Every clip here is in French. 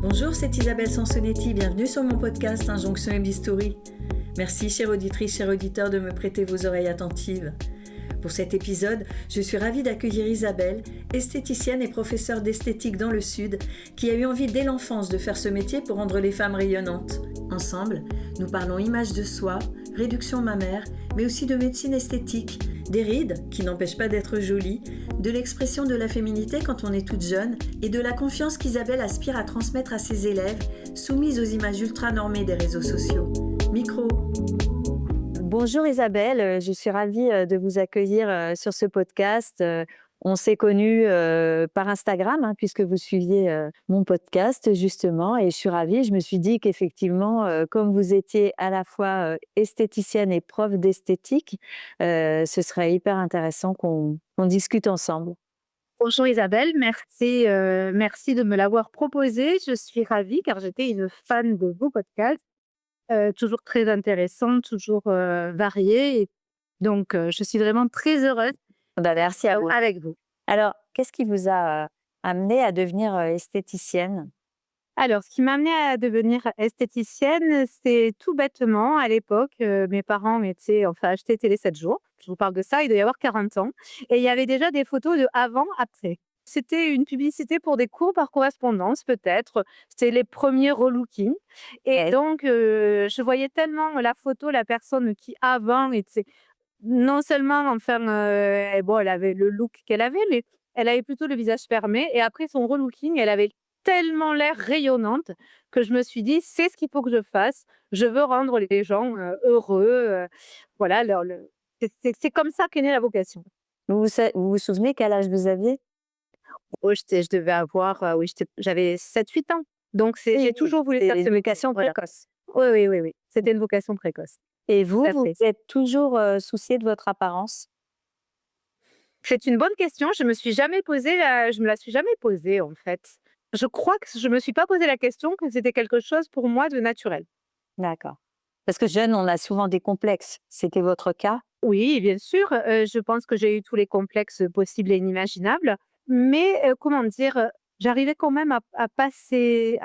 Bonjour, c'est Isabelle Sansonetti, bienvenue sur mon podcast Injonction et Bistouri. Merci chère auditrice, chers auditeurs de me prêter vos oreilles attentives. Pour cet épisode, je suis ravie d'accueillir Isabelle, esthéticienne et professeure d'esthétique dans le Sud, qui a eu envie dès l'enfance de faire ce métier pour rendre les femmes rayonnantes. Ensemble, nous parlons image de soi, réduction mammaire, mais aussi de médecine esthétique, des rides, qui n'empêchent pas d'être jolies, de l'expression de la féminité quand on est toute jeune et de la confiance qu'Isabelle aspire à transmettre à ses élèves, soumises aux images ultra-normées des réseaux sociaux. Micro. Bonjour Isabelle, je suis ravie de vous accueillir sur ce podcast. On s'est connus par Instagram, puisque vous suiviez mon podcast justement, et je suis ravie. Je me suis dit qu'effectivement, comme vous étiez à la fois esthéticienne et prof d'esthétique, ce serait hyper intéressant qu'on discute ensemble. Bonjour Isabelle, merci de me l'avoir proposé. Je suis ravie car j'étais une fan de vos podcasts, toujours très intéressants, toujours variés. Et donc, je suis vraiment très heureuse Merci à vous. avec vous. Alors, qu'est-ce qui vous a amené à devenir esthéticienne? Alors, ce qui m'a amenée à devenir esthéticienne, c'est tout bêtement, à l'époque, mes parents achetaient Télé 7 jours. Je vous parle de ça, il doit y avoir 40 ans. Et il y avait déjà des photos de avant, après. C'était une publicité pour des cours par correspondance, peut-être. C'était les premiers relookings. Et Ouais. donc, je voyais tellement la photo, la personne qui avant était non seulement, elle avait le look qu'elle avait, mais elle avait plutôt le visage fermé. Et après son relooking, elle avait tellement l'air rayonnante que je me suis dit: «C'est ce qu'il faut que je fasse. Je veux rendre les gens, heureux», voilà, leur le c'est comme ça qu'est née la vocation. Vous vous souvenez quel âge vous aviez? Oh, je devais avoir, oui, j'avais 7, 8 ans. Donc j'ai toujours voulu C'est faire une ce métier. vocation Voilà. précoce. Oui, oui, oui, oui. C'était une vocation précoce. Et vous, Tout à vous fait. vous êtes toujours souciée de votre apparence? C'est une bonne question. Je me la suis jamais posée, en fait. Je crois que je me suis pas posé la question, que c'était quelque chose pour moi de naturel. D'accord. Parce que jeune, on a souvent des complexes. C'était votre cas? Oui, bien sûr, je pense que j'ai eu tous les complexes possibles et inimaginables, mais comment dire? J'arrivais quand même à passer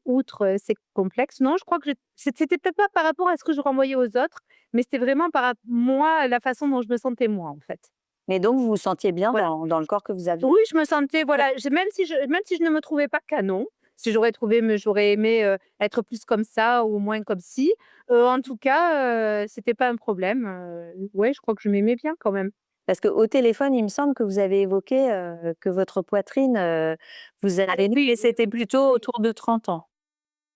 outre, ces complexes. Non, je crois que c'était peut-être pas par rapport à ce que je renvoyais aux autres, mais c'était vraiment moi, la façon dont je me sentais moi, en fait. Mais donc vous vous sentiez bien Voilà. dans le corps que vous aviez? Oui, je me sentais voilà, même si je ne me trouvais pas canon, si j'aurais aimé, être plus comme ça ou moins comme ci, en tout cas, c'était pas un problème, ouais, je crois que je m'aimais bien quand même. Parce qu'au téléphone, il me semble que vous avez évoqué que votre poitrine, vous avez nu et c'était plutôt autour de 30 ans.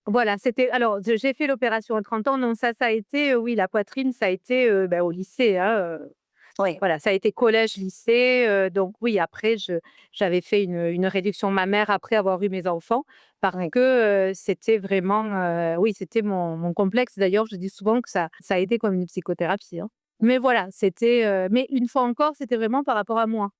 Voilà, j'ai fait l'opération à 30 ans, non, ça a été, oui, la poitrine, ça a été, au lycée, hein. Oui. Voilà, ça a été collège, lycée, donc oui, après j'avais fait une réduction mammaire après avoir eu mes enfants parce Oui. que, c'était vraiment, oui, c'était mon complexe. D'ailleurs, je dis souvent que ça a été comme une psychothérapie, hein. Mais voilà, mais une fois encore, c'était vraiment par rapport à moi.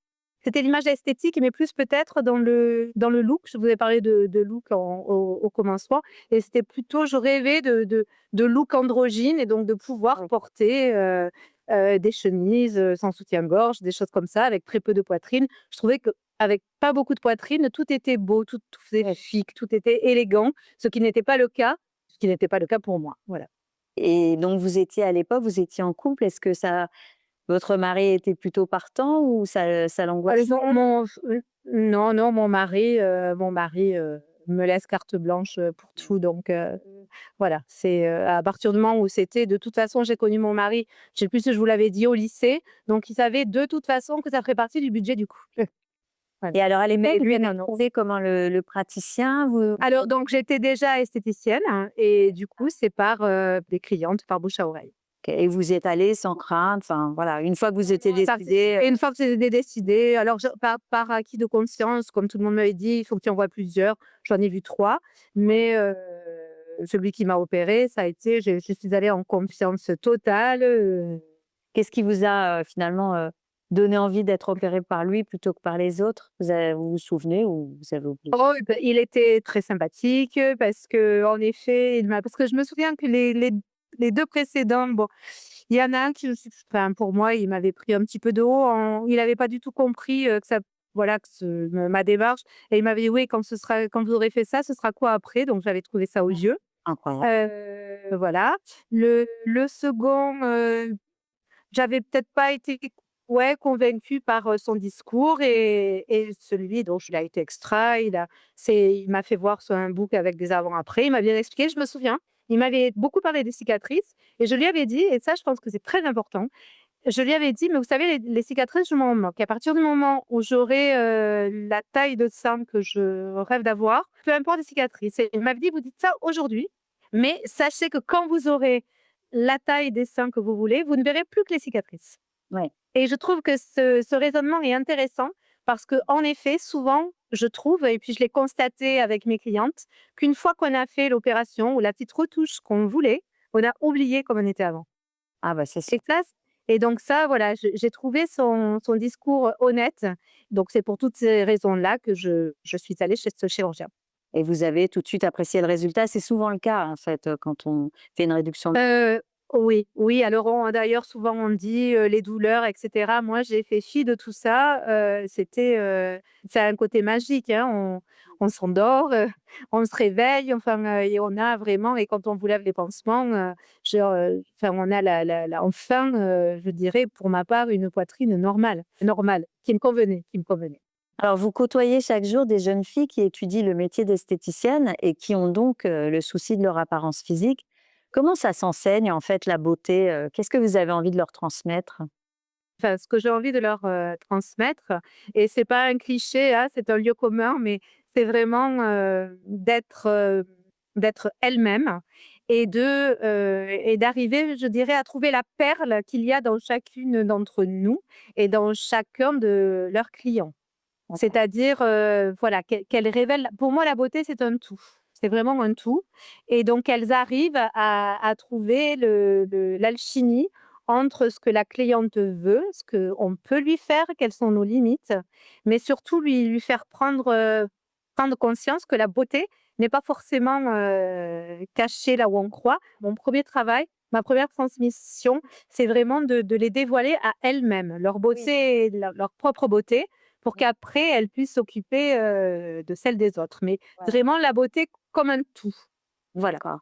C'était l'image esthétique, mais plus peut-être dans le look. Je vous ai parlé de look au commencement et c'était plutôt je rêvais de look androgyne et donc de pouvoir Oui. porter, des chemises, sans soutien-gorge, des choses comme ça, avec très peu de poitrine. Je trouvais qu'avec pas beaucoup de poitrine, tout était beau, tout faisait Oui. chic, tout était élégant, ce qui n'était pas le cas pour moi, voilà. Et donc vous étiez en couple. Est-ce que votre mari était plutôt partant ou ça l'angoissait? Non, non, mon mari, me laisse carte blanche, pour tout donc voilà, c'est, à partir du moment où c'était de toute façon, j'ai connu mon mari, je sais plus si je vous l'avais dit, au lycée, donc il savait de toute façon que ça ferait partie du budget du couple. Voilà. Et alors à l'époque, Mais vous lui, avez non, non. trouvé comment le praticien? Vous Alors donc j'étais déjà esthéticienne, hein, et du coup, c'est par, des clientes, par bouche à oreille. OK, et vous y êtes allée sans crainte, enfin voilà, une fois que vous étiez Ça décidée, et une fois que c'était décidé, alors par acquis de conscience, comme tout le monde m'avait dit: «Il faut que tu en voies plusieurs». J'en ai vu 3, mais celui qui m'a opérée, ça a été je suis allée en confiance totale, qu'est-ce qui vous a finalement donné envie d'être opérée par lui plutôt que par les autres? Vous vous souvenez ou vous avez oublié? Oh, il était très sympathique, parce qu'en effet, parce que je me souviens que les 2 précédents, bon, il y en a un qui, enfin, pour moi, il m'avait pris un petit peu de haut il n'avait pas du tout compris, que ça voilà, ma démarche. Et il m'avait dit: «Oui, quand vous aurez fait ça, ce sera quoi après?» Donc j'avais trouvé ça odieux. Incroyable. Voilà. Le second, j'avais peut-être pas été ouais, convaincue par, son discours et celui dont il a été extrait, il m'a fait voir sur un book avec des avant-après. Il m'a bien expliqué, je me souviens. Il m'avait beaucoup parlé des cicatrices et je lui avais dit et ça, je pense que c'est très important. Je lui avais dit: «Mais vous savez, les cicatrices, je m'en moque. À partir du moment où j'aurai, la taille de sein que je rêve d'avoir, peu importe les cicatrices» et il m'avait dit: «Vous dites ça aujourd'hui, mais sachez que quand vous aurez la taille des seins que vous voulez, vous ne verrez plus que les cicatrices». Ouais. Et je trouve que ce raisonnement est intéressant parce qu'en effet, souvent, je trouve et puis je l'ai constaté avec mes clientes, qu'une fois qu'on a fait l'opération ou la petite retouche qu'on voulait, on a oublié comme on était avant. Ah bah, c'est sûr. Et ça c et donc ça, voilà, j'ai trouvé son discours honnête. Donc c'est pour toutes ces raisons-là que je suis allée chez ce chirurgien. Et vous avez tout de suite apprécié le résultat? C'est souvent le cas, en fait, quand on fait une réduction. Heu, oui, oui, alors d'ailleurs souvent on dit, les douleurs et cetera. Moi, j'ai fait fi de tout ça, ça a un côté magique, hein. On s'endort, on se réveille, enfin, et on a vraiment et quand on vous lève les pansements, genre, enfin, on a enfin, je dirais pour ma part, une poitrine normale, qui me convenait. Alors, vous côtoyez chaque jour des jeunes filles qui étudient le métier d'esthéticienne et qui ont donc le souci de leur apparence physique. Comment ça s'enseigne, en fait, la beauté? Qu'est-ce que vous avez envie de leur transmettre? Enfin, ce que j'ai envie de leur, transmettre et c'est pas un cliché, hein, c'est un lieu commun, mais c'est vraiment, d'être elles-mêmes et d'arriver, je dirais, à trouver la perle qu'il y a dans chacune d'entre nous et dans chacun de leurs clients. C'est-à-dire, voilà, qu'elles révèlent pour moi, la beauté, c'est un tout. C'est vraiment un tout et donc elles arrivent à trouver l'alchimie entre ce que la cliente veut, ce qu'on peut lui faire, quelles sont nos limites, mais surtout lui faire prendre conscience que la beauté n'est pas forcément, cachée là où on croit. Mon premier travail, ma première transmission, c'est vraiment de les dévoiler à elles-mêmes, leur Oui. beauté, leur propre beauté pour qu'après elles puissent s'occuper, de celle des autres. Mais Ouais. vraiment la beauté comme un tout. Voilà. D'accord.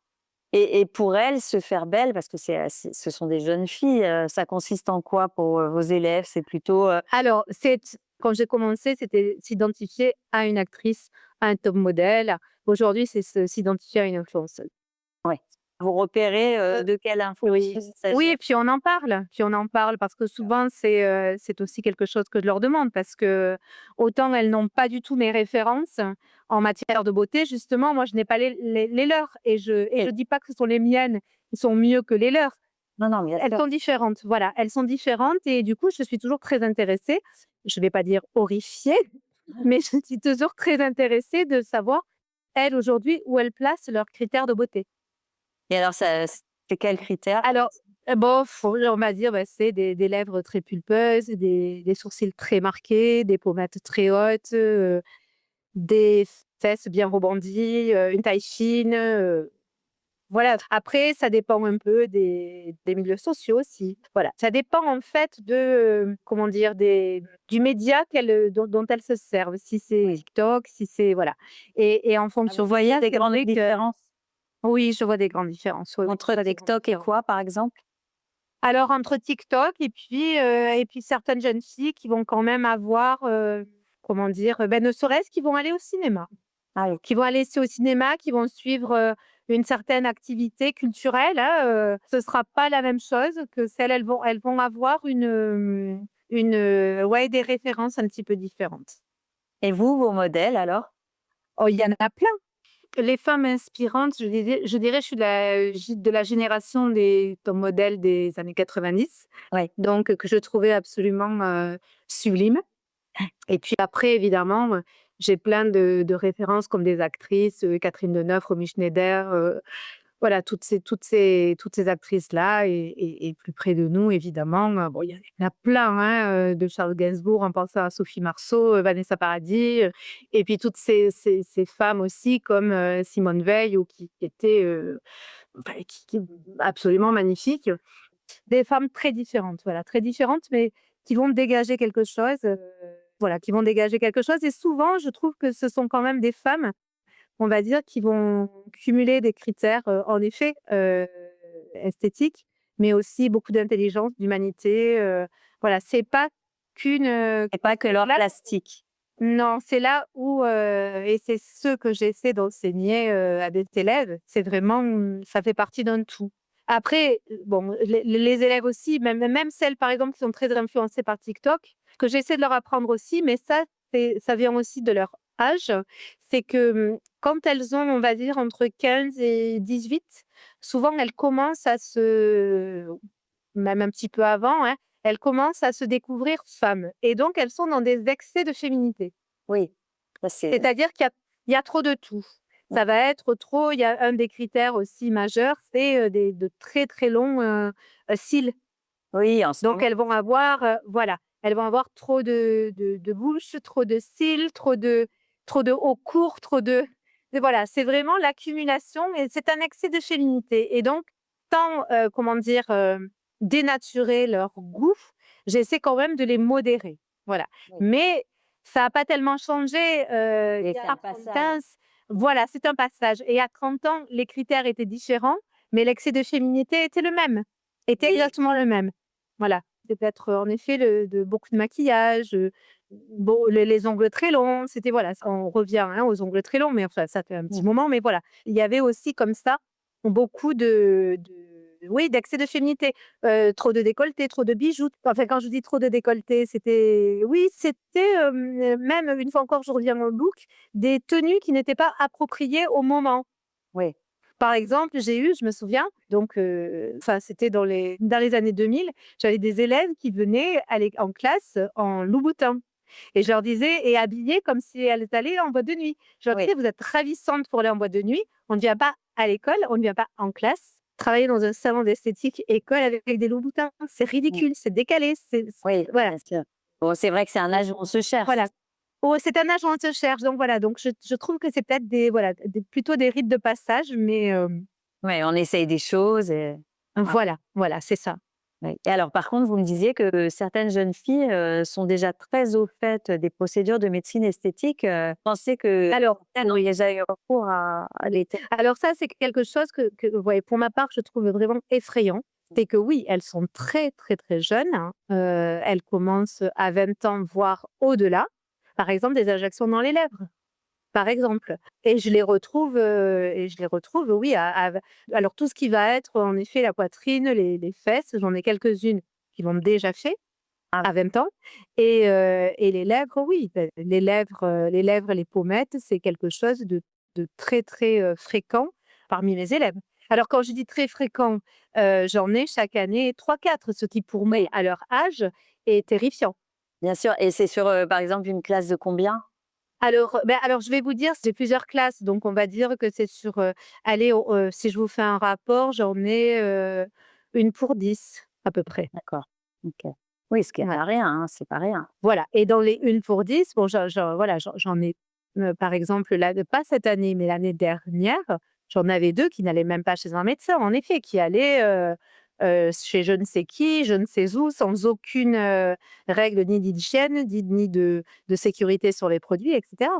Et pour elles, se faire belle, parce que ce sont des jeunes filles, ça consiste en quoi pour, vos élèves? C'est plutôt, Alors quand j'ai commencé, c'était s'identifier à une actrice, à un top modèle. Aujourd'hui, c'est s'identifier à une influenceuse. ouais, vous repérez, de quelle Oui. influenceuse il Oui s'agit? et puis on en parle parce que souvent c'est aussi quelque chose que je leur demande parce que autant elles n'ont pas du tout mes références en matière de beauté, justement, moi je n'ai pas les leurs et je dis pas que ce sont les miennes qui sont mieux que les leurs. Non, non, bien Elles sûr. sont différentes, voilà, elles sont différentes et du coup, je suis toujours très intéressée, je vais pas dire horrifiée, mais je suis toujours très intéressée de savoir, elles, aujourd'hui, où elles placent leurs critères de beauté. Et alors c'est quels critères? Alors, bon, on va dire, bah, c'est des lèvres très pulpeuses, des sourcils très marqués, des pommettes très hautes, des fesses bien rebondies, une taille fine, voilà. Après, ça dépend un peu des milieux sociaux aussi. Voilà, ça dépend en fait de, comment dire? Du média dont elles se servent. Si c'est Oui. TikTok, si c'est voilà et en Ah, vous fonction de voyez ça, des c'est grandes vrai que différences oui, je vois des grandes différences. Oui, oui, entre je vois des grandes TikTok et différences. quoi, par exemple? Alors entre TikTok et puis certaines jeunes filles qui vont quand même avoir, comment dire? Ne serait-ce qui vont aller au cinéma. Ah oui. Qui vont aller au cinéma, qui vont suivre, une certaine activité culturelle, hein, ce sera pas la même chose que celles elles vont avoir ouais, des références un petit peu différentes. Et vous, vos modèles alors? Oh, il y en a plein. Les femmes inspirantes, je dirais, je suis de la génération des top modèles des années 90, Oui. donc que je trouvais absolument, sublimes. Et puis après, évidemment, j'ai plein de références comme des actrices, Catherine Deneuve, Romy Schneider, voilà, toutes ces actrices-là et plus près de nous, évidemment, bon, il y en a plein, hein, de Charles Gainsbourg en passant à Sophie Marceau, Vanessa Paradis, et puis toutes ces femmes aussi comme, Simone Veil ou qui étaient, bah, qui absolument magnifiques. Des femmes très différentes, voilà, très différentes, mais qui vont dégager quelque chose, voilà, qui vont dégager quelque chose et souvent, je trouve que ce sont quand même des femmes, on va dire, qui vont cumuler des critères, en effet, esthétiques, mais aussi beaucoup d'intelligence, d'humanité, voilà, c'est pas qu'une, Et pas que leur là plastique. non, c'est là où, et c'est ce que j'essaie d'enseigner, à des élèves, c'est vraiment, ça fait partie d'un tout. Après, bon, les élèves aussi, même celles, par exemple, qui sont très influencées par TikTok, ce que j'essaie de leur apprendre aussi, mais ça vient aussi de leur âge, c'est que, quand elles ont, on va dire, entre 15 et 18, souvent elles commencent à même un petit peu avant, hein, elles commencent à se découvrir femmes et donc elles sont dans des excès de féminité. Oui, ça c'est C'est-à-dire qu'il y a trop de tout. Ça va être trop, il y a un des critères aussi majeurs, c'est, de très, très longs, cils. oui, en ce Donc moment. elles vont avoir, voilà, elles vont avoir trop de bouches, trop de cils, trop de hauts courts, voilà, c'est vraiment l'accumulation et c'est un excès de féminité et donc sans, comment dire, dénaturer leur goût, j'essaie quand même de les modérer, voilà. Oui. Mais ça a pas tellement changé, Et il y c'est a un passage. 30 ans, voilà, c'est un passage et à 30 ans, les critères étaient différents, mais l'excès de féminité était le même, était Oui. exactement le même. Voilà, c'est peut-être, en effet beaucoup de maquillage, les ongles très longs, c'était voilà, ça on revient, hein, aux ongles très longs, mais enfin ça fait un petit moment, mais voilà. Il y avait aussi comme ça beaucoup oui, d'excès de féminité, trop de décolleté, trop de bijoux. Enfin, quand je dis trop de décolleté, c'était, même une fois encore, je reviens au look, des tenues qui n'étaient pas appropriées au moment. Oui, Par exemple, je me souviens, donc enfin, c'était dans les années 2000, j'avais des élèves qui venaient en classe en Louboutin et je leur disais et habillées comme si elles allaient en boîte de nuit. Je leur oui. disais: «Vous êtes ravissantes pour aller en boîte de nuit. On ne vient pas à l'école, on ne vient pas en classe, travailler dans un salon d'esthétique école avec des Louboutins. C'est Mmh. ridicule, c'est décalé, Oui, voilà, bien sûr. Bon, c'est vrai que c'est un âge où on se cherche. voilà. Oh, c'est un âge où on se cherche», donc voilà, donc je trouve que c'est peut-être plutôt des rites de passage, mais Ouais, on essaye des choses et ouais, voilà, c'est ça. ouais. Et alors par contre, vous me disiez que certaines jeunes filles, sont déjà très au fait des procédures de médecine esthétique, vous pensez que Alors certaines ont oui, déjà eu recours à des alors ça, c'est quelque chose que ouais, pour ma part, je trouve vraiment effrayant. C'est que oui, elles sont très, très, très jeunes, hein, elles commencent à 20 ans, voire au-delà. Par exemple, des injections dans les lèvres, par exemple et je les retrouve, oui, alors tout ce qui va être, en effet, la poitrine, les fesses, j'en ai quelques-unes qui l'ont déjà fait ah à 20 ans et les lèvres, oui, les lèvres, les pommettes, c'est quelque chose de très, très, fréquent parmi mes élèves. Alors quand je dis très fréquent, j'en ai chaque année 3-4, ce qui pour moi, à leur âge, est terrifiant. bien sûr et c'est sur, par exemple une classe de combien? Alors je vais vous dire, j'ai plusieurs classes, donc on va dire que c'est sur, allez, si je vous fais un rapport, j'en ai, 1 pour 10 à peu près. D'accord, OK. Oui, ce qui est Voilà. pas rien, hein, c'est pas rien. Voilà et dans les 1 pour 10, bon, voilà, j'en ai, par exemple, là, pas cette année, mais l'année dernière, j'en avais 2 qui n'allaient même pas chez un médecin, en effet, qui allaient, chez je ne sais qui, je ne sais où, sans aucune, règle ni d'hygiène, ni de sécurité sur les produits et cetera.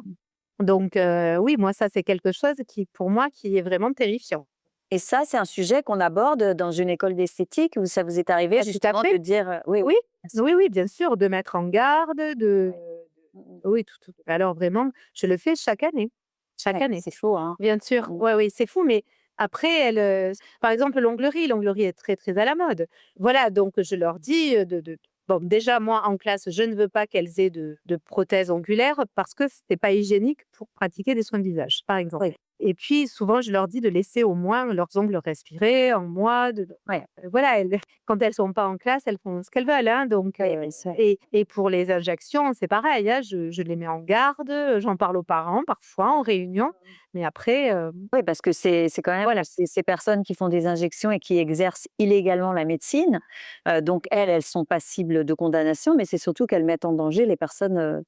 Donc oui, moi, ça, c'est quelque chose qui, pour moi, qui est vraiment terrifiant. Et ça, c'est un sujet qu'on aborde dans une école d'esthétique où ça vous est arrivé Ah, tout à justement de fait. dire, oui, oui, Oui, bien sûr. oui, oui, bien sûr, de mettre en garde, Ouais. Mmh mh. oui, tout alors vraiment, je le fais chaque Ouais, année, c'est fou, hein. bien sûr. Mmh. Ouais, oui, c'est fou, mais après par exemple, l'onglerie est très, très à la mode. Voilà, donc je leur dis, bon, déjà, moi, en classe, je ne veux pas qu'elles aient de prothèses ongulaires parce que c'est pas hygiénique pour pratiquer des soins de visage, par exemple. Oui, Et puis souvent, je leur dis de laisser au moins leurs ongles respirer en moi, ouais, voilà, quand elles sont pas en classe, elles font ce qu'elles veulent, hein, donc oui, bien sûr. et pour les injections, c'est pareil, hein, je les mets en garde, j'en parle aux parents parfois en réunion, mais après, Oui, parce que c'est quand même voilà, ces personnes qui font des injections et qui exercent illégalement la médecine, donc elles sont passibles de condamnation, mais c'est surtout qu'elles mettent en danger les personnes,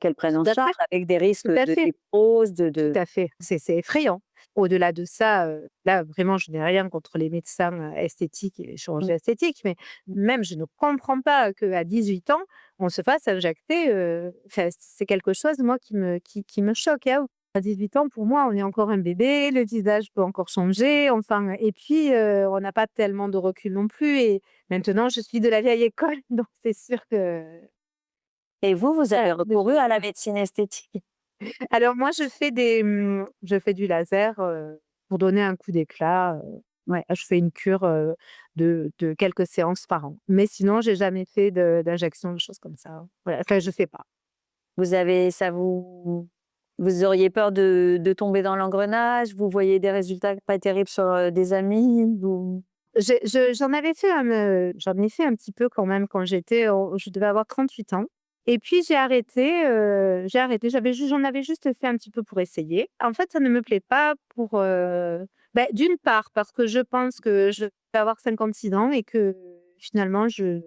qu'elles prennent en tout à charge fait, avec des tout risques à de fait, nécrose, tout à fait. C'est effrayant. Au-delà de ça, là, vraiment, je n'ai rien contre les médecins, esthétiques et les Mmh. chirurgiens esthétiques, mais même je ne comprends pas qu'à 18 ans, on se fasse injecter, enfin, c'est quelque chose, moi, qui me choque, hein. À 18 ans, pour moi, on est encore un bébé, le visage peut encore changer, enfin et puis, on n'a pas tellement de recul non plus et maintenant, je suis de la vieille école, donc c'est sûr que Et vous avez recouru à la je médecine esthétique? alors moi, je fais du laser, pour donner un coup d'éclat, Ouais. je fais une cure, de quelques séances par an. Mais sinon, j'ai jamais fait d'injection, de choses comme ça, hein. Voilà, enfin, je sais pas. Vous avez ça vous auriez peur de tomber dans l'engrenage? Vous voyez des résultats pas terribles sur, des amis? Vous J'en ai fait un petit peu quand même quand je devais avoir 38 ans et puis j'ai arrêté. J'en avais juste fait un petit peu pour essayer. En fait, ça ne me plaît pas d'une part parce que je pense que je vais avoir 56 ans et que finalement je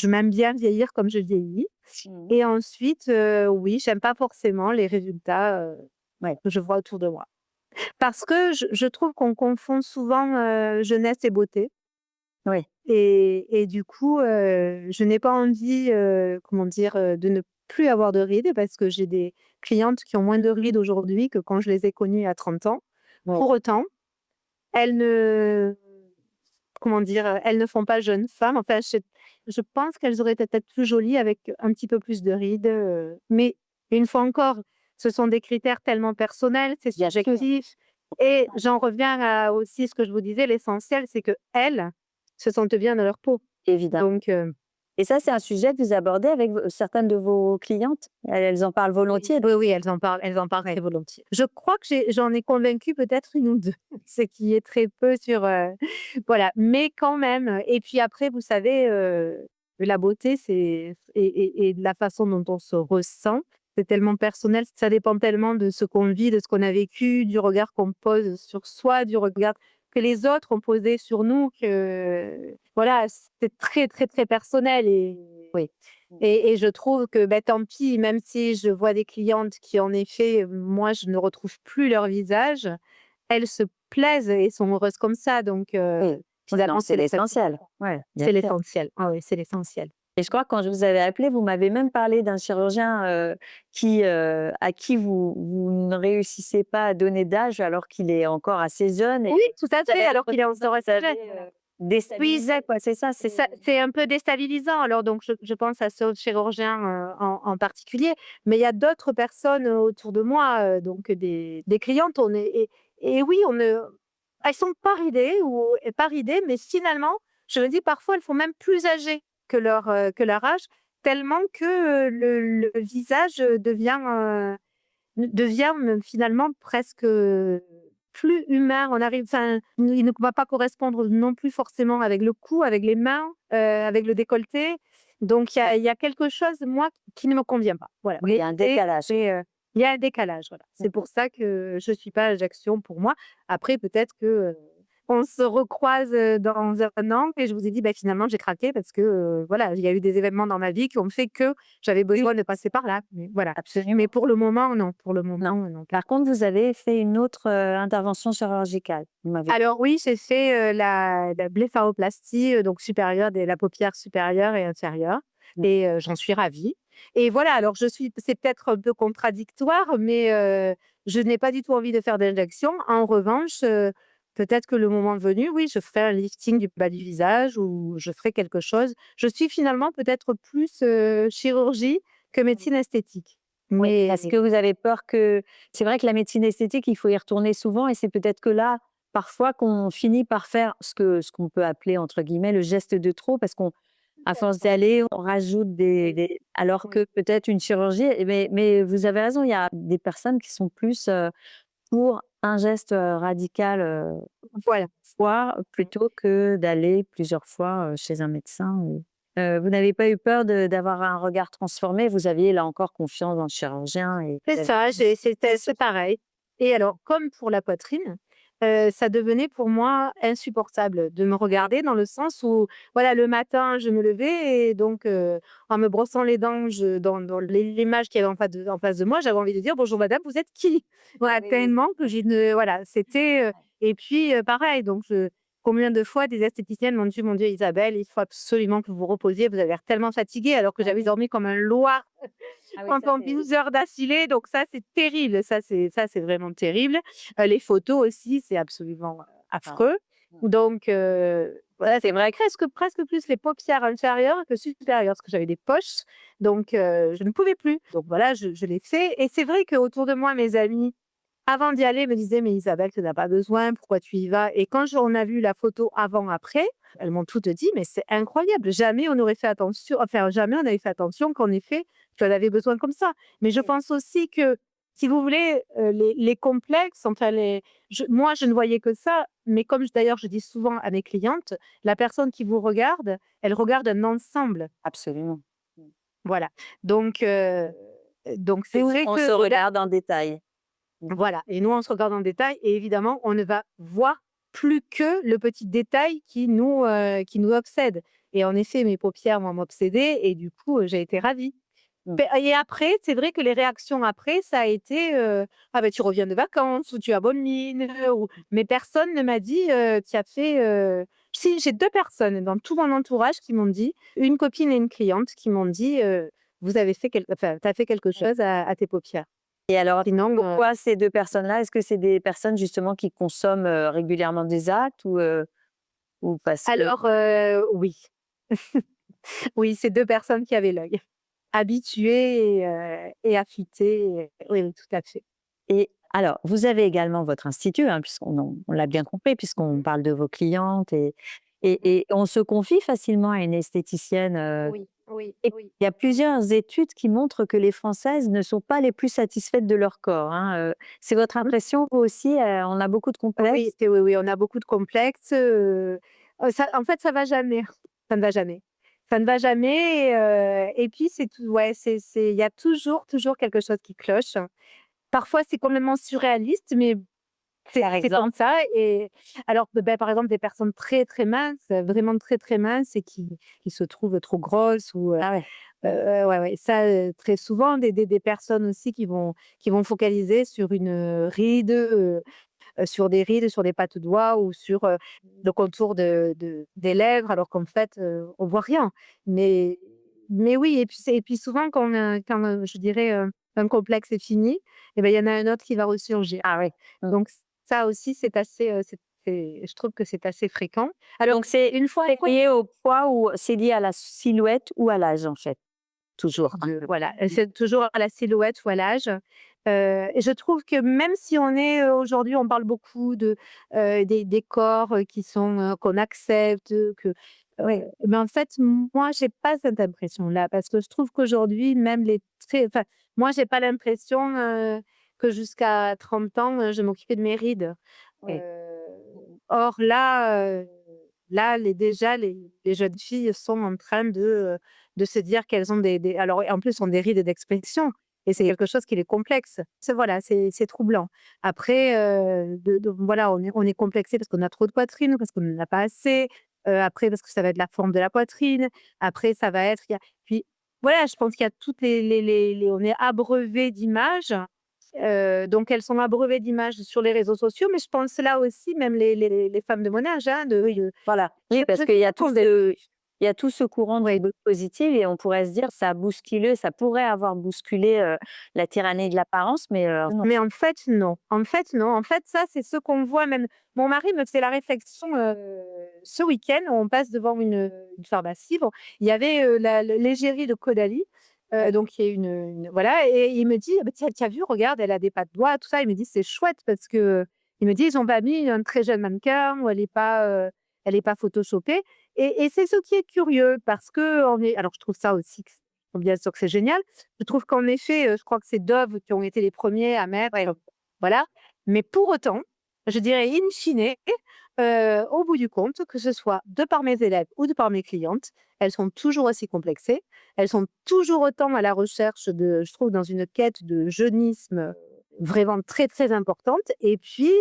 m'aime bien vieillir comme je vieillis Mmh. et ensuite, oui, j'aime pas forcément les résultats, Ouais. que je vois autour de moi. Parce que je trouve qu'on confond souvent, jeunesse et beauté. Oui. Et du coup, je n'ai pas envie, comment dire? De ne plus avoir de rides parce que j'ai des clientes qui ont moins de rides aujourd'hui que quand je les ai connues à 30 ans. Oui. Pour autant, elles ne comment dire? Elles ne font pas jeune femme. Enfin, je pense qu'elles auraient été peut-être plus jolies avec un petit peu plus de rides, mais une fois encore, ce sont des critères tellement personnels, c'est Bien sûr. subjectif et j'en reviens à aussi ce que je vous disais, l'essentiel, c'est qu'elles se sentent bien dans leur peau. Évidemment. Donc, Et ça, c'est un sujet que vous abordez avec certaines de vos clientes? Elles en parlent oui, volontiers? oui, oui, elles en parlent très volontiers. Je crois que j'en ai convaincu peut-être une ou 2, ce qui est très peu sur, voilà, mais quand même, et puis après, vous savez, la beauté, c'est et la façon dont on se ressent, c'est tellement personnel, ça dépend tellement de ce qu'on vit, de ce qu'on a vécu, du regard qu'on pose sur soi, du regard que les autres ont posé sur nous, que voilà, c'est très, très, très personnel Oui. et je trouve que, tant pis, même si je vois des clientes qui, en effet, moi, je ne retrouve plus leur visage, elles se plaisent et sont heureuses comme ça. Donc, Oui. Ouais, non, finalement, c'est l'essentiel. Ouais, bien c'est sûr. l'essentiel. Ah oui, c'est l'essentiel. Et je crois que quand je vous avais appelé, vous m'avez même parlé d'un chirurgien, à qui vous ne réussissez pas à donner d'âge alors qu'il est encore assez jeune et Oui, tout à vous fait, avez alors qu'il est l'impression que encore vous assez jeune. avez, Oui, déstabilisé, quoi, c'est ça? c'est ça, c'est un peu déstabilisant. Alors donc je pense à ce chirurgien, en particulier, mais il y a d'autres personnes, autour de moi, donc des clientes, on est et oui, elles sont pas ridées pas ridées, mais finalement, je me dis parfois elles font même plus âgées que leur âge, tellement que, le visage, devient finalement presque, plus humain. On arrive enfin, il ne va pas correspondre non plus forcément avec le cou, avec les mains, avec le décolleté. Donc il y a quelque chose, moi, qui ne me convient pas. Voilà Oui, il y a un décalage. il y a un décalage, voilà. C'est pour ça que je suis pas Ajaccio pour moi. Après peut-être que, on se recroise, dans un an et je vous ai dit: finalement j'ai craqué parce que, voilà, il y a eu des événements dans ma vie qui ont fait que j'avais Oui, besoin de passer par là». Mais voilà. absolument. Mais pour le moment, non. Pour le Non. moment, non. Par contre, vous avez fait une autre, intervention chirurgicale, vous m'avez Alors oui, j'ai fait, la blépharoplastie, donc supérieure la paupière supérieure et inférieure Mmh. et j'en suis ravie et voilà, alors c'est peut-être un peu contradictoire, mais je n'ai pas du tout envie de faire d'injection. En revanche, peut-être que le moment venu, oui, je ferai un lifting du bas du visage ou je ferai quelque chose. Je suis finalement peut-être plus, chirurgie que médecine esthétique. Oui, Mais parce que vous avez peur que c'est vrai que la médecine esthétique, il faut y retourner souvent et c'est peut-être que là, parfois, qu'on finit par faire ce qu'on peut appeler, entre guillemets, «le geste de trop» parce qu'à force d'y aller, on rajoute des alors oui, que peut-être une chirurgie mais vous avez raison, il y a des personnes qui sont plus, pour un geste, radical, voilà. fois plutôt que d'aller plusieurs fois, chez un médecin ou vous n'avez pas eu peur d'avoir un regard transformé? Vous aviez là encore confiance dans le chirurgien et C'est vous avez ça, c'est pareil et alors comme pour la poitrine, ça devenait pour moi insupportable de me regarder dans le sens où, voilà, le matin, je me levais et donc en me brossant les dents, dans l'image qu'il y avait en face de moi, j'avais envie de dire: «Bonjour madame, vous êtes qui?» Voilà, Oui, oui. tellement que j'ai ne voilà, c'était, et puis, pareil, donc combien de fois des esthéticiennes m'ont dit: «Mon Dieu Isabelle, il faut absolument que vous vous reposiez, vous avez l'air tellement fatiguée», alors que Ah j'avais oui. dormi comme un loir Ah oui, ça pendant c'est 12 heures d'affilée, donc ça, c'est terrible. Ça, c'est vraiment terrible. Les photos aussi, c'est absolument, ah. affreux. Mmh. Donc voilà, c'est vrai, presque plus les paupières inférieures que supérieures, parce que j'avais des poches, donc je ne pouvais plus. Donc voilà, je l'ai fait et c'est vrai qu'autour de moi, mes amis, avant d'y aller, me disaient: «Mais Isabelle, tu n'as pas besoin, pourquoi tu y vas?» Et quand on a vu la photo avant-après, elles m'ont toutes dit: «Mais c'est incroyable, jamais on aurait fait attention, enfin jamais on avait fait attention qu'en effet, tu en avais besoin comme ça». Mais je Oui. pense aussi que, si vous voulez, les complexes, enfin moi je ne voyais que ça, mais comme d'ailleurs je dis souvent à mes clientes, la personne qui vous regarde, elle regarde un ensemble. Absolument. Mmh. Voilà. Donc c'est Nous, vrai on que se regarde en détail. Mmh. voilà, et nous, on se regarde en détail et évidemment, on ne va voir plus que le petit détail qui nous obsède. Et en effet, mes paupières vont m'obséder et du coup, j'ai été ravie. Mmh. Et après, c'est vrai que les réactions après, ça a été, «Ah ben tu reviens de vacances» ou «Tu as bonne mine» ou mais personne ne m'a dit, «Tu as fait» si, j'ai 2 personnes dans tout mon entourage qui m'ont dit, une copine et une cliente qui m'ont dit, «Vous avez fait tu as fait quelque Oui. chose à tes paupières». Et alors, Sinon, pourquoi ces 2 personnes-là? Est-ce que c'est des personnes justement qui consomment, régulièrement des actes ou parce que alors, oui. Oui, c'est 2 personnes qui avaient l'œil. Habituées et affûtées, oui, oui, tout à fait. et alors, vous avez également votre institut, hein, puisqu'on l'a bien compris, puisqu'on Mmh. parle de vos clientes et Mmh. on se confie facilement à une esthéticienne, Oui, oui, et oui. il y a plusieurs études qui montrent que les Françaises ne sont pas les plus satisfaites de leur corps, hein, c'est votre Mmh. impression vous aussi? On a beaucoup de Oui, complexes? oui, oui, on a beaucoup de complexes, ça en fait, ça va jamais, ça ne va jamais. Ça ne va jamais et puis c'est tout, ouais, il y a toujours quelque chose qui cloche. Parfois, c'est complètement surréaliste, mais Par c'est comme exemple? ça. Et alors, par exemple, des personnes très, très minces, vraiment très, très minces et qui se trouvent trop grosses ou Ah ouais. ouais, ouais, ça, très souvent des personnes aussi qui vont focaliser sur une, ride, sur des rides, sur des pattes de doigts ou sur, le contour des lèvres alors qu'en fait, on voit rien. Mais oui, et puis souvent quand, je dirais, un complexe est fini, et ben, il y en a un autre qui va ressurgir. Ah oui. Mmh. Donc ça aussi, c'est assez, je trouve que c'est assez fréquent. Alors Donc c'est une fois c'est lié au poids ou c'est lié à la silhouette ou à l'âge, en fait? Toujours, hein? voilà, c'est toujours à la silhouette ou à l'âge. Et je trouve que même si on est, aujourd'hui, on parle beaucoup des corps, qui sont, qu'on accepte, que ouais, mais en fait, moi, j'ai pas cette impression-là parce que je trouve qu'aujourd'hui, même les très enfin, moi, j'ai pas l'impression, que jusqu'à 30 ans, je m'occupais de mes rides. Oui. Heu, Or là, les jeunes filles sont en train de se dire qu'elles ont des alors en plus, ont des rides d'expression et c'est Oui. quelque chose qui les complexe. Voilà, c'est troublant. Après, voilà, on est complexé parce qu'on a trop de poitrine ou parce qu'on n'en a pas assez, après parce que ça va être la forme de la poitrine, après ça va être il y a puis voilà, je pense qu'il y a toutes les on est abreuvé d'images, donc elles sont abreuvées d'images sur les réseaux sociaux, mais je pense là aussi, même les femmes de mon âge, hein, Oui, voilà. Oui, parce je qu'il y a tout qu'on ce il y a tout ce courant de oui. body positive et on pourrait se dire ça a bousculé, ça pourrait avoir bousculé, la tyrannie de l'apparence, mais non. Mais en fait, non. En fait, non. En fait, ça, c'est ce qu'on voit même mon mari me faisait la réflexion, ce week-end, on passe devant une pharmacie. Bon, il y avait, l'égérie de Caudalie, Oui. donc qui est une voilà, et il me dit: «Ah bah, tiens, tu as vu, regarde, elle a des pattes d'oie», tout ça. Il me dit: «C'est chouette parce que», il me dit: «Ils ont pas mis un très jeune mannequin où elle est pas photoshopée», et c'est ce qui est curieux parce qu'on est alors je trouve ça aussi que bien sûr que c'est génial. Je trouve qu'en effet, je crois que c'est Dove qui ont été les premiers à mettre, Oui. voilà. Mais pour autant, je dirais in fine, au bout du compte, que ce soit de par mes élèves ou de par mes clientes, elles sont toujours aussi complexées. Elles sont toujours autant à la recherche de je trouve dans une quête de jeunisme, vraiment très, très importante et puis,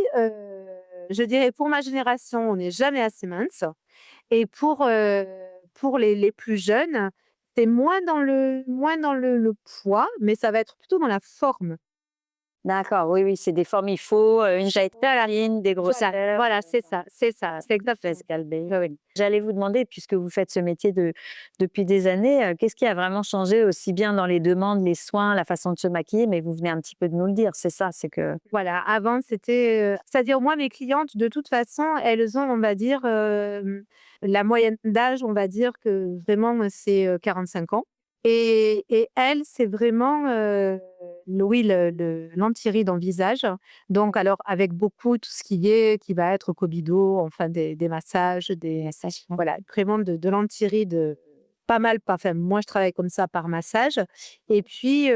je dirais pour ma génération, on n'est jamais assez mince et pour les plus jeunes, c'est moins dans le poids, mais ça va être plutôt dans la forme. D'accord, oui, oui, c'est des formes, il faut une taille très fine, des C'est ça, grosseurs. voilà, c'est exactement. Pascal Bay, oui, oui. J'allais vous demander, puisque vous faites ce métier depuis des années, qu'est-ce qui a vraiment changé aussi bien dans les demandes, les soins, la façon de se maquiller, mais vous venez un petit peu de nous le dire, c'est ça, c'est que… Voilà, avant c'était, c'est-à-dire moi mes clientes de toute façon, elles ont on va dire, la moyenne d'âge, on va dire que vraiment, c'est, 45 ans et elles, c'est vraiment, l'anti-rides en visage. Donc alors avec beaucoup tout ce qui va être Cobido, enfin des massages, voilà, vraiment de l'anti-rides, pas mal, enfin moi je travaille comme ça par massage et puis,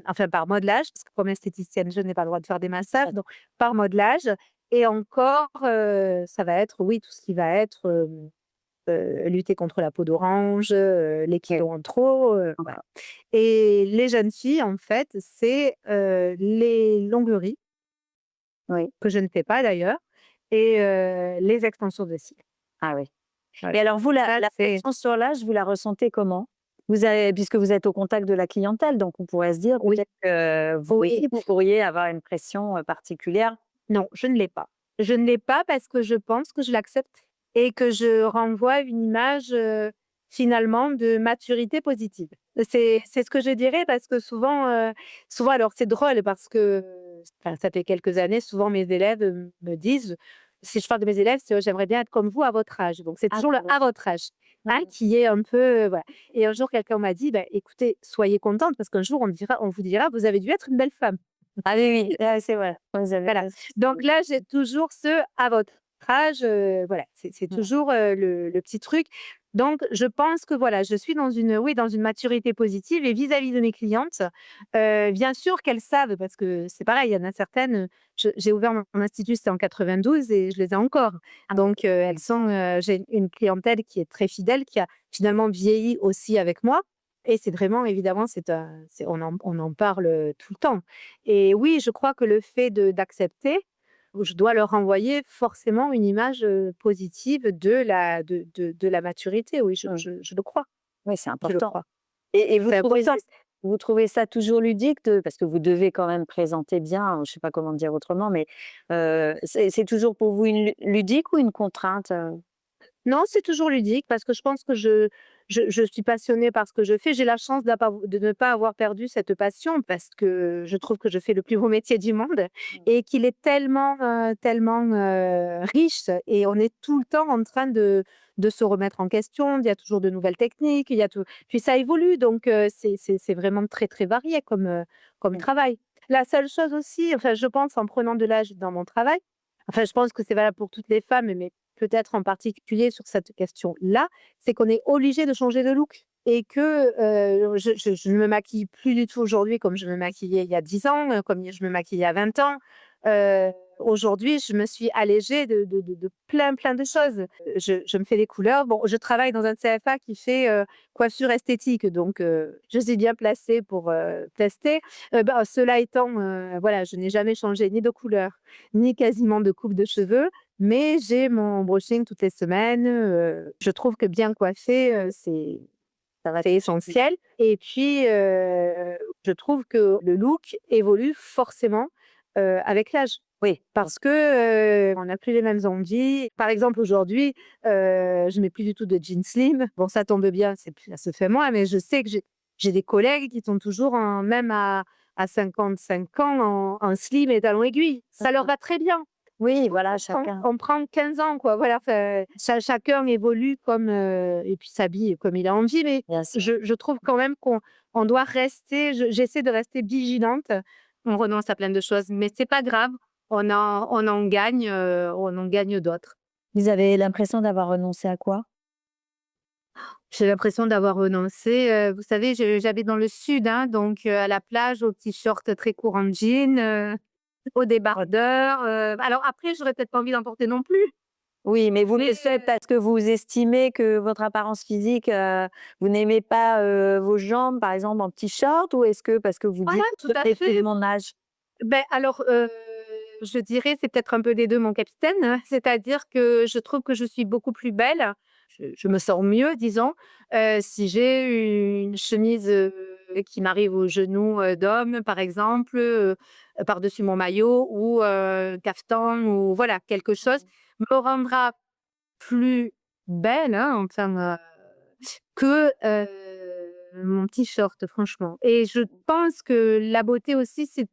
enfin par modelage, parce que comme esthéticienne, je n'ai pas le droit de faire des massages, donc par modelage et encore, ça va être, oui, tout ce qui va être, lutter contre la peau d'orange, les kilos en trop, voilà et les jeunes filles, en fait, c'est, les longueries, Oui, que je ne fais pas d'ailleurs et les extensions de cils. ah oui. Voilà. Et alors vous, la Ça, la c'est pression sur l'âge, vous la ressentez comment? Puisque vous êtes au contact de la clientèle, donc on pourrait se dire oui, peut-être que vous oui. aussi, vous pourriez avoir une pression, particulière? Non, je ne l'ai pas. Je ne l'ai pas parce que je pense que je l'accepte et que je renvoie une image, finalement de maturité positive. C'est ce que je dirais parce que souvent alors c'est drôle parce que, enfin ça fait quelques années, souvent mes élèves, me disent si je parle de mes élèves, c'est: «J'aimerais bien être comme vous à votre âge». Donc c'est Ah toujours le d'accord. «à votre âge», hein, qui est un peu, voilà et un jour quelqu'un m'a dit: «Bah, écoutez, soyez contente parce qu'un jour on vous dira: "Vous avez dû être une belle femme"». Ah oui, oui, c'est vrai, vous avez Voilà, raison. donc là, j'ai toujours ce à votre âge, voilà, c'est Mmh. toujours, le petit truc. Donc je pense que voilà, je suis dans une oui, dans une maturité positive et vis-à-vis de mes clientes, bien sûr qu'elles savent parce que c'est pareil, il y en a certaines, j'ai ouvert mon institut, c'était en 92 et je les ai encore. Donc elles sont, j'ai une clientèle qui est très fidèle, qui a finalement vieilli aussi avec moi et c'est vraiment évidemment, on en parle, tout le temps. Et oui, je crois que le fait d'accepter, je dois leur renvoyer forcément une image, positive de la maturité. Oui, je Mmh. je je le crois, Oui, c'est je le important. crois. Et C'est important. vous trouvez ça toujours ludique parce que vous devez quand même présenter bien, je ne sais pas comment dire autrement, mais c'est toujours pour vous une ludique ou une contrainte? Non, c'est toujours ludique parce que je pense que je suis passionnée par ce que je fais. J'ai la chance de ne pas avoir perdu cette passion parce que je trouve que je fais le plus beau métier du monde Mmh. et qu'il est tellement, riche et on est tout le temps en train de se remettre en question. Il y a toujours de nouvelles techniques, il y a tout puis ça évolue donc c'est vraiment très, très varié comme Mmh. travail. La seule chose aussi, enfin je pense en prenant de l'âge dans mon travail, enfin je pense que c'est valable pour toutes les femmes mais peut-être en particulier sur cette question-là, c'est qu'on est obligé de changer de look et que, je ne me maquille plus du tout aujourd'hui comme je me maquillais il y a 10 ans, comme je me maquillais à 20 ans. Heu, Aujourd'hui, je me suis allégée de plein, plein de choses. Je me fais des couleurs. Bon, je travaille dans un CFA qui fait, coiffure esthétique, donc je suis bien placée pour, tester. Cela étant, voilà, je n'ai jamais changé ni de couleur, ni quasiment de coupe de cheveux. Mais j'ai mon brushing toutes les semaines, je trouve que bien coiffé, Ça va c'est essentiel et puis, je trouve que le look évolue forcément, avec l'âge. oui, Parce que, on n'a plus les mêmes envies. Par exemple, aujourd'hui, je mets plus du tout de jeans slim. Bon, ça tombe bien, ça se fait moins, mais je sais que j'ai des collègues qui sont toujours même à 55 ans en slim et talons aiguilles. Ça leur va très bien. oui, voilà, On chacun. on prend 15 ans, quoi, voilà, enfin, chacun évolue comme, et puis s'habille comme il a envie, mais Bien sûr. je trouve quand même qu'on doit rester j'essaie de rester vigilante. On renonce à plein de choses, mais c'est pas grave, on en gagne d'autres. Vous avez l'impression d'avoir renoncé à quoi? J'ai l'impression d'avoir renoncé, vous savez, j'habite dans le sud, hein, donc à la plage, aux t-shirts très courts en jean, aux débardeurs, alors après, j'aurais peut-être pas envie d'en porter non plus, Oui, mais vous le mais faites parce que vous estimez que votre apparence physique, vous n'aimez pas, vos jambes, par exemple, en t-shirt ou est-ce que parce que vous voilà, dites: tout «Je à l'ai fait fait. mon âge»? Alors, je dirais, c'est peut-être un peu des 2 mon capitaine, hein. C'est-à-dire que je trouve que je suis beaucoup plus belle, je me sens mieux disons, si j'ai une chemise, qui m'arrive aux genoux, d'homme par exemple, par-dessus mon maillot ou caftan ou voilà quelque chose me rendra plus belle, hein, enfin, que, mon petit short franchement et je pense que la beauté aussi c'est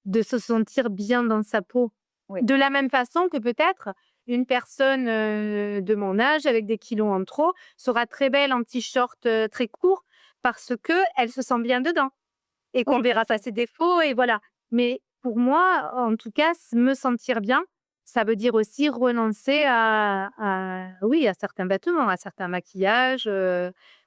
de se sentir bien dans sa peau. Oui. De la même façon que peut-être une personne, de mon âge avec des kilos en trop sera très belle en t-shirt, très court parce qu'elle se sent bien dedans et qu'on Oui, verra pas ses défauts et voilà. Mais pour moi, en tout cas, me sentir bien, ça veut dire aussi renoncer à oui, à certains vêtements, à certains maquillages,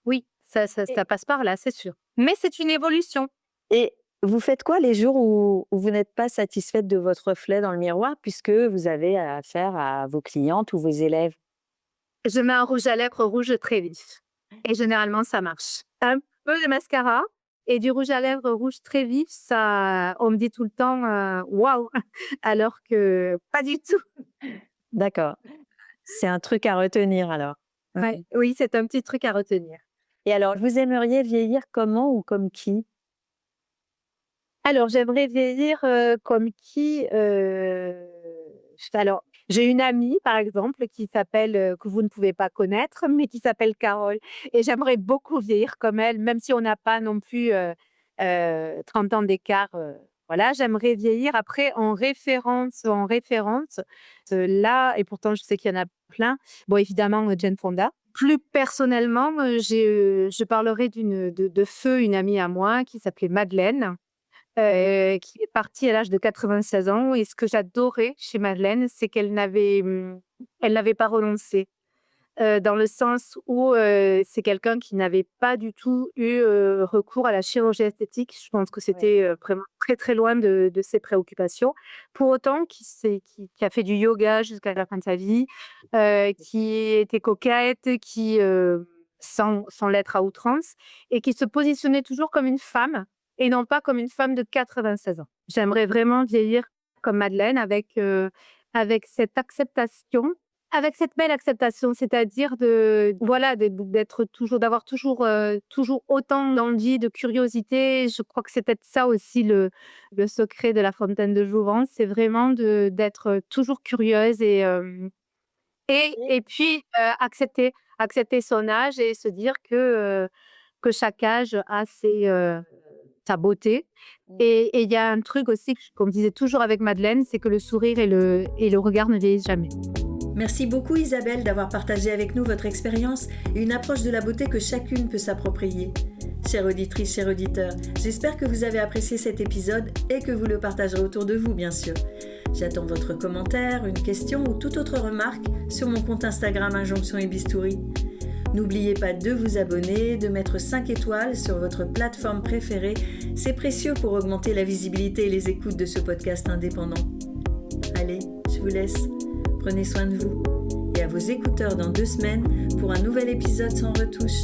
oui, et ça passe par là, c'est sûr. Mais c'est une évolution. et vous faites quoi les jours où vous n'êtes pas satisfaite de votre reflet dans le miroir puisque vous avez affaire à vos clientes ou vos élèves? Je mets un rouge à lèvres rouge très vif et généralement ça marche. Un peu de mascara et du rouge à lèvres rouge très vif, ça on me dit tout le temps, «Waouh!» alors que pas du tout. D'accord, c'est un truc à retenir alors. Ouais, oui, c'est un petit truc à retenir. Et alors, vous aimeriez vieillir comment ou comme qui? Alors j'aimerais vieillir, comme qui? Alors j'ai une amie par exemple qui s'appelle, que vous ne pouvez pas connaître, mais qui s'appelle Carole et j'aimerais beaucoup vieillir comme elle, même si on n'a pas non plus, 30 ans d'écart, voilà. J'aimerais vieillir après en référence, là et pourtant je sais qu'il y en a plein. Bon évidemment, Jane Fonda. Plus personnellement, je parlerai de feu une amie à moi qui s'appelait Madeleine. Qui est partie à l'âge de 96 ans et ce que j'adorais chez Madeleine, c'est elle n'avait pas renoncé, dans le sens où, c'est quelqu'un qui n'avait pas du tout eu, recours à la chirurgie esthétique. Je pense que Oui. c'était, vraiment très, très loin de ses préoccupations. Pour autant, qui a fait du yoga jusqu'à la fin de sa vie, qui était coquette, sans l'être à outrance et qui se positionnait toujours comme une femme et non pas comme une femme de 96 ans. J'aimerais vraiment vieillir comme Madeleine avec cette acceptation avec cette belle acceptation, c'est-à-dire voilà, d'être toujours d'avoir toujours, toujours autant d'envie, de curiosité. Je crois que c'est peut-être ça aussi le secret de la fontaine de jouvence, c'est vraiment d'être toujours curieuse et puis, accepter son âge et se dire que chaque âge a sa beauté et il y a un truc aussi qu'on me disait toujours avec Madeleine, c'est que le sourire et le regard ne vieillissent jamais. Merci beaucoup Isabelle d'avoir partagé avec nous votre expérience et une approche de la beauté que chacune peut s'approprier. Chère auditrice, chers auditeurs, j'espère que vous avez apprécié cet épisode et que vous le partagerez autour de vous, bien sûr. J'attends votre commentaire, une question ou toute autre remarque sur mon compte Instagram Injonction et Bistouri. N'oubliez pas de vous abonner, de mettre 5 étoiles sur votre plateforme préférée. C'est précieux pour augmenter la visibilité et les écoutes de ce podcast indépendant. Allez, je vous laisse. Prenez soin de vous et à vos écouteurs dans 2 semaines pour un nouvel épisode sans retouche.